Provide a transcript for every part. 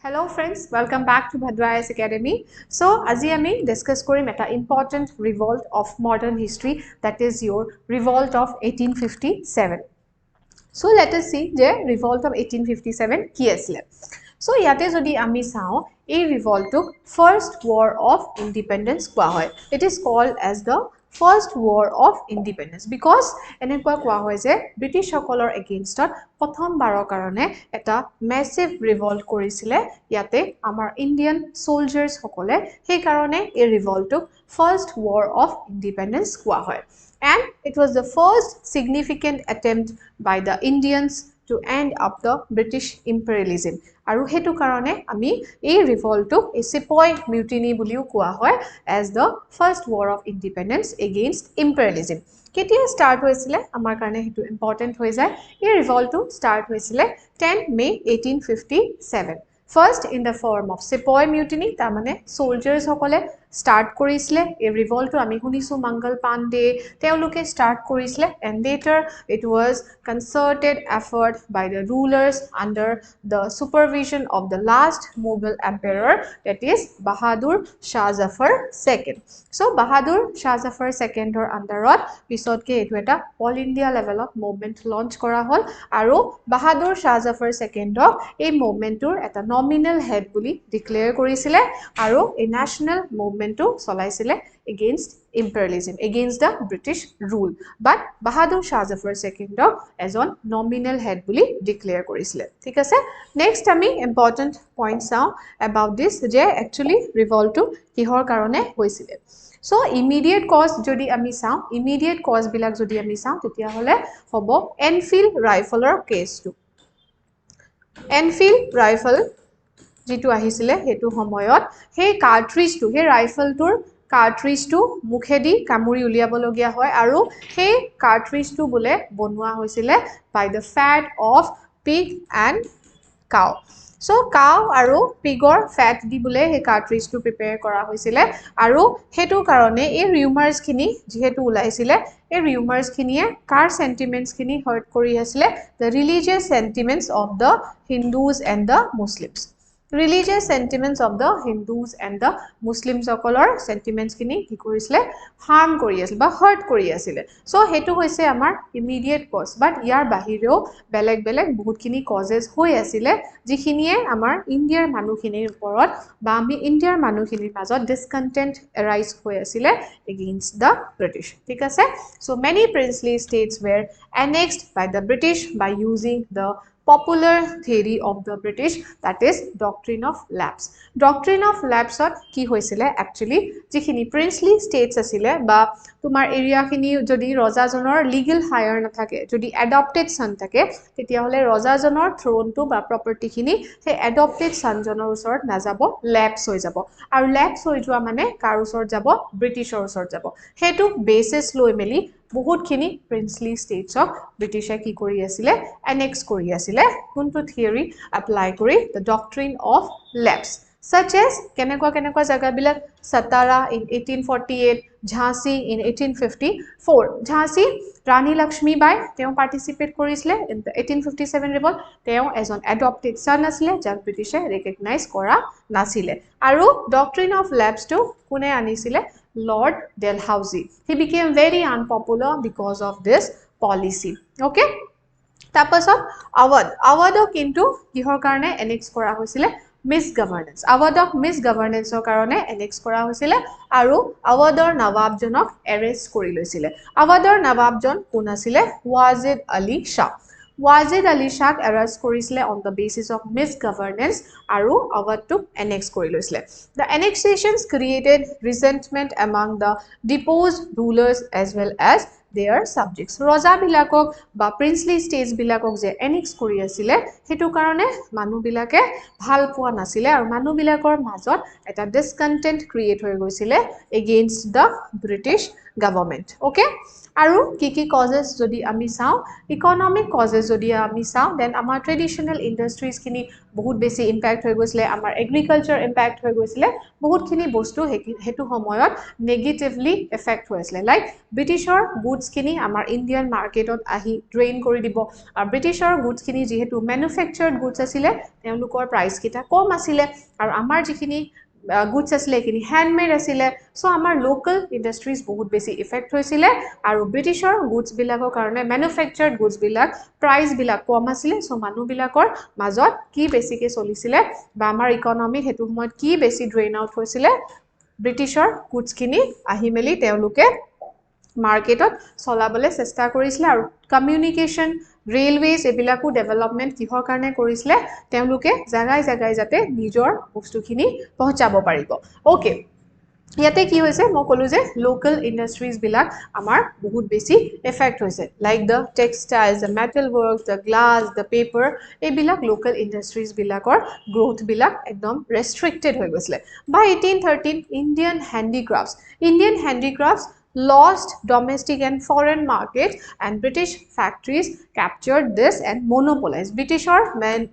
Hello friends, welcome back to Bhadra IAS Academy. So, আজি আমি discuss কৰিম এটা important revolt of modern history, that is your revolt of 1857. So, let us see যে revolt of 1857 কি আছিল. So, ইয়াতে যদি আমি চাওঁ এই revolt টোক first war of independence কোৱা হয়. It is called as the first war of independence because এনেকুৱা কোৱা হয় যে ব্ৰিটিছ সকলৰ এগেইনষ্টত প্ৰথমবাৰৰ কাৰণে এটা massive revolt কৰিছিলে ইয়াতে আমাৰ ইণ্ডিয়ান soldiers সকলে সেই কাৰণে এই revolt টোক first war of independence কোৱা হয়. And it was the first significant attempt by the Indians to end up the British imperialism. আৰু হেতু কাৰণে আমি এই revolt টোক 𝗕𝗣𝗦𝗧 mutiny বুলিও কোৱা হয় as the first war of independence against imperialism. কেতিয়া স্টার্ট হৈছিলে আমাৰ কাৰণে হেতু ইম্পৰ্টেন্ট হৈ যায় এই revolt টো স্টার্ট হৈছিলে 10 May 1857. First in the form of 𝗕𝗣𝗦𝗧 mutiny তাৰ মানে soldiers সকলে start কৰিছিলে এই revolt টো আমি শুনিছো মংগল পাণ্ডে তেওঁলোকে start কৰিছিলে and later it was concerted effort by the rulers under the supervision of the last Mughal emperor, that is Bahadur Shah Zafar II. So Bahadur Shah Zafar II or underot pisotke etu eta all India level of movement launch kora hol aru Bahadur Shah Zafar II ok ei movement tur eta nominal head buli declare korisile aru a national movement to চলাইছিলে against imperialism, against the British rule. But Bahadur Shah Zafar II as on nominal head বুলি declare কৰিছিলে ঠিক আছে next আমি important point চাওঁ about this যে actually revolt টো কিহৰ কাৰণে হৈছিলে so immediate cause যদি আমি চাওঁ immediate cause বিলাক যদি আমি চাওঁ তেতিয়া হলে হ'ব Enfield rifleৰ case টো Enfield rifle যেটো আহিছিলে হেতু সময়ত হে কাৰ্ট্ৰিজ টো হে ৰাইফল টোৰ কাৰ্ট্ৰিজ টো মুখেদি কামুৰি উলিয়াবলগীয়া হয় আৰু হে কাৰ্ট্ৰিজ টো বুলে বনোৱা হৈছিলে by the fat of pig and cow so cow আৰু pigৰ fat দি বুলে হে কাৰ্ট্ৰিজ টো প্ৰিপেয়াৰ কৰা হৈছিলে আৰু হেতু কাৰণে এই ৰিউমাৰ্স খিনি যেহেতু উলাইছিলে এই ৰিউমাৰ্স খিনিয়ে কাৰ sentiments খিনি hurt কৰি আছিল the religious sentiments of the Hindus and the Muslims religious sentiments of the Hindus and the Muslims সকলৰ sentiments খিনি কি কৰিছিলে harm কৰি আছিল বা hurt কৰি আছিল so হেতু হৈছে আমাৰ immediate cause but ইয়াৰ বাহিৰেও বেলেগ বেলেগ বহুতখিনি causes হৈ আছিল যিখিনিয়ে আমাৰ ইণ্ডিয়াৰ মানুহখিনিৰ ওপৰত বা আমি ইণ্ডিয়াৰ মানুহখিনিৰ মাজত discontent arise হৈ আছিল against the British ঠিক আছে so many princely states were annexed by the British by using the popular theory of the British, that is doctrine of lapse. Doctrine of lapse কি হৈছিলে actually যিখিনি princely states আছিলে বা তোমাৰ area খিনি যদি ৰজাজনৰ legal hire নাথাকে যদি adopted son থাকে তেতিয়া হলে ৰজাজনৰ throne টো বা property খিনি সেই adopted son জনৰ ওচৰত নাযাব lapse হৈ যাব আৰু lapse হৈ যোৱা মানে কাৰ ওচৰত যাব ব্ৰিটিছৰ ওচৰত যাব হেতু basis লৈ মেলি বহুতখিনি princely states of ব্ৰিটিছে কি কৰি আছিল annex কৰি আছিল কোনটো theory apply কৰি the doctrine of lapse such as কেনেকুৱা জাগা বিলাক Satara in 1848 ঝাঁসি in 1854 ঝাঁসি ৰাণী লক্ষ্মী বাই তেওঁ participate কৰিছিল in the 1857 revolt তেওঁ এজন adopted son আছিল যাক ব্ৰিটিছে recognize কৰা নাছিল আৰু doctrine of lapse টো কোনে আনিছিল Lord Dalhousie he became very unpopular because of this policy okay তাৰপাছত আৱাদক কিন্তু কিহৰ কাৰণে annex কৰা হৈছিল misgovernance আৱাদক misgovernanceৰ কাৰণে annex কৰা হৈছিল আৰু আৱাদৰ নবাবজনক arrest কৰি লৈছিল আৱাদৰ নবাবজন কোন আছিল ৱাজিদ আলী শাহ ৱাজিদ আলী শাহ arrest কৰিছিল on the basis of misgovernance আৰু আৱাদক annex কৰি লৈছিল the annexations created resentment among the deposed rulers as well as their subjects ৰজা বিলাকক বা princely states বিলাকক যে annex কৰি আছিল হেতু কাৰণে মানুহ বিলাকে ভাল পোৱা নাছিল আৰু মানুহ বিলাকৰ মাজত এটা discontent create হৈ গৈছিল against the British government okay আৰু কি কজেছ যদি আমি চাওঁ ইকনমিক কজেছ যদি আমি চাওঁ দেন আমাৰ ট্ৰেডিশ্যনেল ইণ্ডাষ্ট্ৰিজখিনি বহুত বেছি ইম্পেক্ট হৈ গৈছিলে আমাৰ এগ্ৰিকালচাৰ ইম্পেক্ট হৈ গৈছিলে বহুতখিনি বস্তু হেতু সময়ত নেগেটিভলি এফেক্ট হৈছিলে লাইক ব্ৰিটিছৰ গুডছখিনি আমাৰ ইণ্ডিয়ান মাৰ্কেটত আহি ড্ৰেইন কৰি দিব আৰু ব্ৰিটিছৰ গুডছখিনি যিহেতু মেনুফেকচাৰ্ড গুডছ আছিলে তেওঁলোকৰ প্ৰাইচকেইটা কম আছিলে আৰু আমাৰ যিখিনি গুডছ আছিলে এইখিনি হ্যান্ডমেড আছিলে সো আমাৰ লোকাল ইণ্ডাষ্ট্ৰিজ বহুত বেছি ইফেক্ট হৈছিলে আৰু ব্ৰিটিছৰ গুডছবিলাকৰ কাৰণে মেনুফেকচাৰ্ড গুডছবিলাক প্ৰাইচবিলাক কম আছিলে সো মানুহবিলাকৰ মাজত কি বেছিকৈ চলিছিলে বা আমাৰ ইকনমিক হেতু সময়ত কি বেছি ড্ৰেইন আউট হৈছিলে ব্ৰিটিছৰ গুডছখিনি আহি মেলি তেওঁলোকে মাৰ্কেটত চলাবলৈ চেষ্টা কৰিছিলে আৰু কমিউনিকেশ্যন ৰেলৱেজ এইবিলাকো ডেভেলপমেণ্ট কিহৰ কাৰণে কৰিছিলে তেওঁলোকে জাগাই জাগাই যাতে নিজৰ বস্তুখিনি পਹੁঁচাব পাৰিব ওকে ইয়াতে কি হৈছে মই ক'লো যে লোকাল ইণ্ডাষ্ট্ৰিজবিলাক আমাৰ বহুত বেছি এফেক্ট হৈছে like the textiles the metal works the glass the paper এইবিলাক লোকেল ইণ্ডাষ্ট্ৰিজবিলাকৰ গ্ৰ'থবিলাক একদম ৰেষ্ট্ৰিক্টেড হৈ গৈছিলে বাই 1813 Indian handicrafts lost domestic and foreign markets and British factories captured this and monopolized Britishor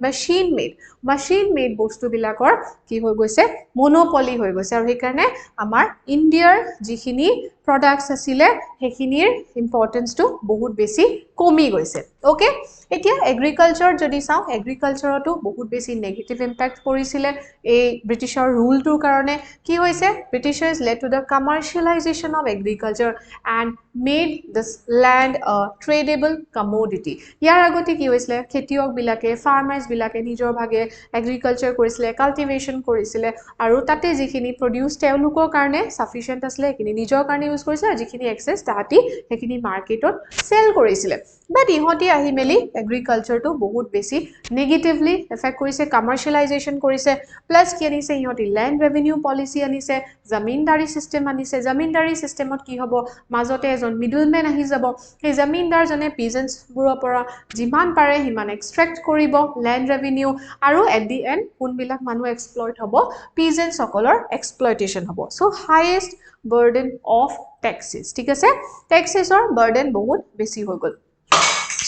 machine made bostu bilakor ki hoi goise monopoly hoi goise aru hekarne amar Indiar jikhini products asile hekinir importance to bahut beshi komi goise okay etia agriculture jodi sao agriculture to bahut beshi negative impact porisile ei Britishor rule tur karone ki hoise Britishers led to the commercialization of agriculture and made this land a tradable commodity ইয়াৰ আগতে কি হৈছিলে খেতিয়ক বিলাকে ফাৰ্মাৰ্স বিলাকে নিজৰ ভাগে agriculture কৰিছিলে cultivation কৰিছিলে আৰু তাতে যিখিনি প্ৰডিউস তেওঁলোকৰ কাৰণে সাফিশিয়েন্ট আছিল কিনি নিজৰ কাৰণে ইউজ কৰিছিলে যিখিনি এক্সেস তাহাতি সেইখিনি মাৰ্কেটত সেল কৰিছিলে বাট ইহতি আহি মেলি এগ্ৰিকালচাৰটো বহুত বেছি নেগেটিভলি এফেক্ট কৰিছে কমাৰ্শিয়েলাইজেশ্যন কৰিছে প্লাস কি আনিছে ইহতি ল্যান্ড ৰেভিনিউ পলিসি আনিছে জমিনদাৰী সিস্টেম আনিছে জমিনদাৰী সিস্টেমত কি হ'ব মাজতে এজন মিডলম্যান আহি যাব এই জমিনদাৰ জনে পিজেন্টস বুৰৰ পৰা যিমান পাৰে হিমান এক্সট্ৰেক্ট কৰিব ল্যান্ড ৰেভিনিউ আৰু এট দি এন্ড কোনবিলাক মানুহ এক্সপ্লইট হ'ব পিজেন্টস সকলৰ এক্সপ্লইটেশন হ'ব so highest burden of taxes ঠিক আছে ট্যাক্সেসৰ বাৰ্ডেন বহুত বেছি হৈ গ'ল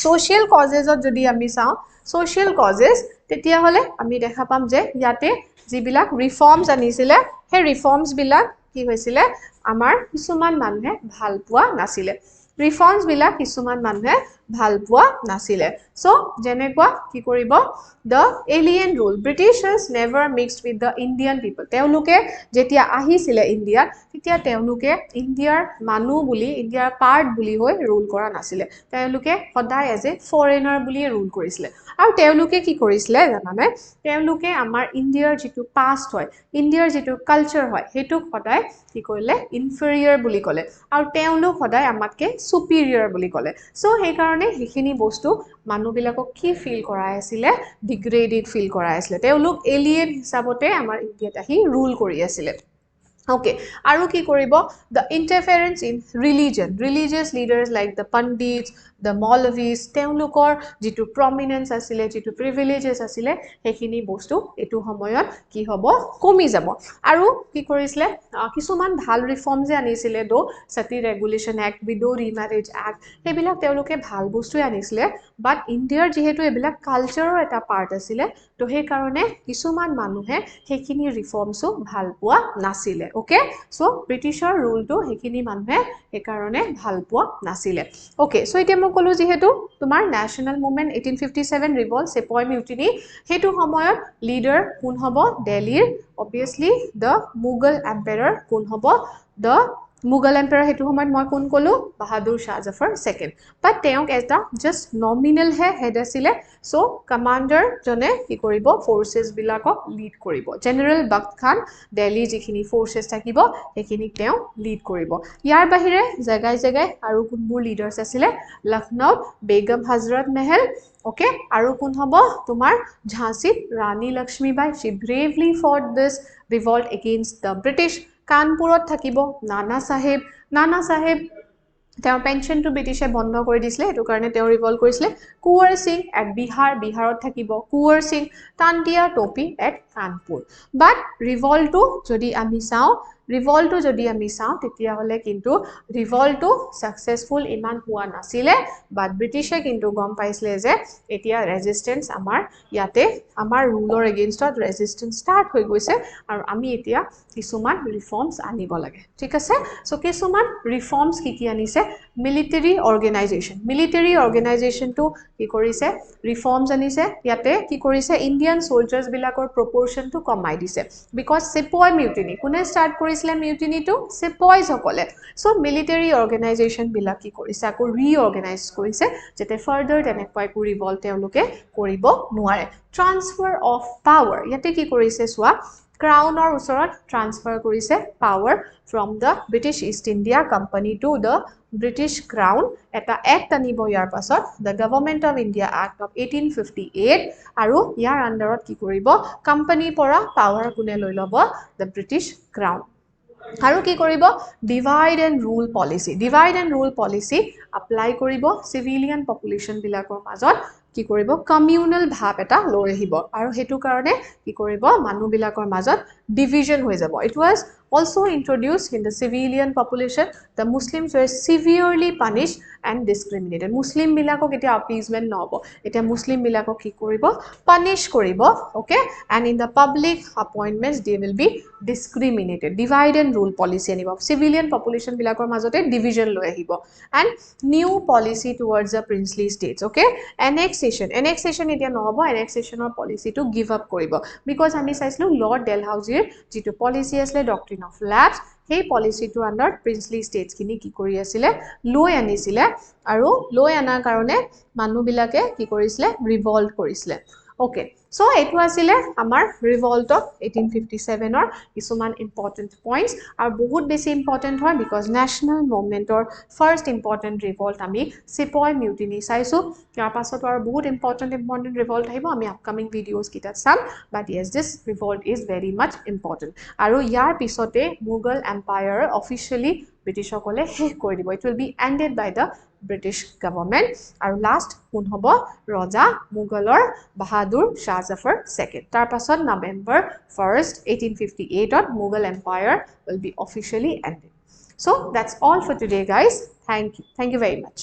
social causes যদি আমি চাও social causes তেতিয়া হলে আমি দেখা পাম যে ইয়াতে যিবিলাক ৰিফৰ্মস আনিছিলে হে ৰিফৰ্মস বিলাক কি হৈছিলে আমাৰ কিছুমান মানুহে ভাল পোৱা নাছিলে ৰিফৰ্মস বিলাক কিছুমান মানুহে ভাল পোৱা নাছিলে সো জেনেকুৱা কি কৰিব the alien rule Britishers never mixed with the Indian people তেওঁলোকে যেতিয়া আহিছিলে ইন্ডিয়া তেতিয়া তেওঁলোকে ইন্ডিয়াৰ মানুহ বুলি ইন্ডিয়াৰ পাৰ্ট বুলি হৈ ৰুল কৰা নাছিলে তেওঁলোকে সদায় এজ এ ফৰেনাৰ বুলি ৰুল কৰিছিলে আৰু তেওঁলোকে কি কৰিছিলে জানানে তেওঁলোকে আমাৰ ইন্ডিয়াৰ যেটো পাষ্ট হয় ইন্ডিয়াৰ যেটো কালচাৰ হয় হেতু সদায় কি কৰিলে ইনফেৰিয়ৰ বুলি ক'লে আৰু তেওঁলোক সদায় আমাতকে সুপিৰিয়ৰ বুলি ক'লে সো সেই কাৰণে হেখিনি বস্তু মানুহবিলাকক কি ফিল কৰাই আছিল ডিগ্ৰেডেড ফিল কৰাই আছিল তেওঁলোক এলিয়েন হিচাপতে আমাৰ ইন্ডিয়াত আহি ৰুল কৰি আছিল Okay, aru ki koribo the interference in religious leaders like the Pandits, the Maulavis, তেওঁলোকৰ যেটো prominence asile যেটো privileges asile হেখিনি বস্তু এটো সময়ত কি হ'ব কমি যাব আৰু কি কৰিছিলে কিছুমান ভাল ৰিফৰ্ম যে আনিছিলে দো সতী ৰেগুলেশন এক্ট উইডো ৰিম্যাৰেজ এক্ট হেবিলাক তেওঁলোকে ভাল বস্তু আনিছিলে বাট ইন্ডিয়াৰ যেহেতু এবিলাক কালচাৰৰ এটা পাৰ্ট আছিলে তো সেই কাৰণে কিছুমান মানুহে হেখিনি ৰিফৰ্মসও ভাল পোৱা নাছিলে ওকে সো ব্ৰিটিছৰ ৰুলটো হেখিনি মানুহে এই কাৰণে ভাল পোৱা নাছিলে ওকে সো এতিয়া মই কলো যেহেতু তোমাৰ ন্যাশনাল মুভমেন্ট 1857 ৰিভল্ট সেপয় মিউটিনি হেতু সময়ত লিডাৰ কোন হ'ব দিল্লীৰ obviously the Mughal emperor কোন হ'ব the Mughal emperor hetu সময়ত মই কোন কলো বাহাদুৰ শাহ জাফৰ সেকেন্ড বাট তেওঁক এটা জাস্ট নমিনাল হে হেড আছিলে সো কমান্ডাৰ জনে কি কৰিব ফোৰ্সেস বিলাকক লিড কৰিব জেনাৰেল বখত খান দিল্লী যিখিনি ফোৰ্সেস থাকিব হেখিনি তেওঁ লিড কৰিব ইয়াৰ বাহিৰে জাগাই জাগাই আৰু কোনবোৰ লিডাৰ্স আছিলে লখনৌ বেগম হযৰত महल ওকে আৰু কোন হ'ব তোমাৰ ঝাঁসীত ৰাণী Lakshmibai she bravely fought this revolt against the British কানপুৰত থাকিব নানা সাহেব তেওঁৰ পেনশনটো ব্ৰিটিছে বন্ধ কৰি দিছিলে এটো কাৰণে তেওঁ ৰিভল্ট কৰিছিলে কুঁৱৰ সিং এট বিহাৰত থাকিব কুঁৱৰ সিং তান্তিয়া টপি এট কানপুৰ বাট ৰিভল্টটো যদি আমি চাও ৰিভল্টটো যদি আমি চাওঁ তেতিয়া হলে কিন্তু ৰিভল্টটো সাকসেসফুল ইমান হোৱা নাছিলে বাট ব্ৰিটিছে কিন্তু গম পাইছিলে যে এতিয়া ৰেজিস্ট্যান্স আমাৰ ইয়াতে আমাৰ ৰুলৰ এগেইনষ্টত ৰেজিস্ট্যান্স স্টাৰ্ট হৈ গৈছে আৰু আমি এতিয়া কিছুমান ৰিফৰ্মস আনিব লাগে ঠিক আছে সো কিছুমান ৰিফৰ্মস কি আনিছে মিলিটাৰী অৰ্গেনাইজেশনটো কি কৰিছে ৰিফৰ্মস আনিছে ইয়াতে কি কৰিছে ইণ্ডিয়ান সোলজাৰ্স বিলাকৰ প্ৰপৰশনটো কমাই দিছে বিকজ সিপয় মিউটিনি কোনে স্টাৰ্ট কৰিছিলে মিউটিনিটো সিপয়স সকলে সো মিলিটাৰী অৰ্গেনাইজেশন বিলাক কি কৰিছে আকৌ ৰিঅৰ্গানাইজ কৰিছে যেতে ফাৰ্দাৰ তেনেকৈ কো ৰিভল্ট তেওঁলোকে কৰিব নোৱাৰে ট্ৰান্সফাৰ অফ পাৱাৰ ইয়াতে কি কৰিছে সোৱা ক্ৰাউনৰ ওচৰত ট্ৰান্সফাৰ কৰিছে power from the British East India Company to the British Crown eta act আনিব ইয়াৰ পাছত the Government of India Act of 1858 আৰু ইয়াৰ আন্ডাৰত কি কৰিব কোম্পানী পৰা পাৱাৰ কোনে লৈ লব the British Crown আৰু কি কৰিব divide and rule policy apply কৰিব সিভিলিয়ান পপুলেশন বিলাকৰ মাজত কি কৰিব কমিউনাল ভাব এটা লৈ আহিব আৰু হেতু কাৰণে কি কৰিব মানুহ বিলাকৰ মাজত ডিভিজন হৈ যাব it was also introduced in the civilian population the Muslims were severely punished and discriminated Muslim bilakok eta appeasement নহব eta Muslim bilakok কি কৰিব punish কৰিব okay and in the public appointments they will be discriminated divide and rule policy আনিব civilian population bilakor majote division লৈ আহিব and new policy towards the princely states okay annexation eta নহব annexationৰ policy to give up কৰিব because আমি চাইছিলো lord ডেলহাউজিৰ যেটো policy আছিল doctrine of lapse সেই পলিসিটো আন্ডাৰ প্ৰিন্সলি স্টেটস কিনি কি কৰি আছিল লৈ আনিছিলে আৰু লৈ আনাৰ কাৰণে মানুহ বিলাকে কি কৰিছিলে ৰিভল্ট কৰিছিলে ওকে সো এটো আছিল আমাৰ ৰিভল্ট অফ 1857 অৰ কিছুমান ইম্পৰ্টেন্ট পইণ্টস আৰু বহুত বেছি ইম্পৰ্টেন্ট হয় বিকজ ন্যাশনাল মুভমেন্টৰ ফাৰ্স্ট ইম্পৰ্টেন্ট ৰিভল্ট আমি সিপয় মিউটিনি চাইছো ইয়াৰ পাছত আৰু বহুত ইম্পৰ্টেন্ট ৰিভল্ট আহিব আমি আপকামিং ভিডিওস কিটা চাম বাট yes this revolt is very much important আৰু ইয়াৰ পিছতে মুঘল এম্পায়াৰ অফিচিয়ালি ব্ৰিটিছসকলে শেষ কৰি দিব it will be ended by the British government আৰু লাষ্ট কোন হ'ব ৰজা মুঘলৰ বাহাদুৰ শাহ জাফৰ সেকেন্ড তাৰ পাছত নৱেম্বৰ 1st 1858 ত Mughal empire will be officially ended so that's all for today guys thank you very much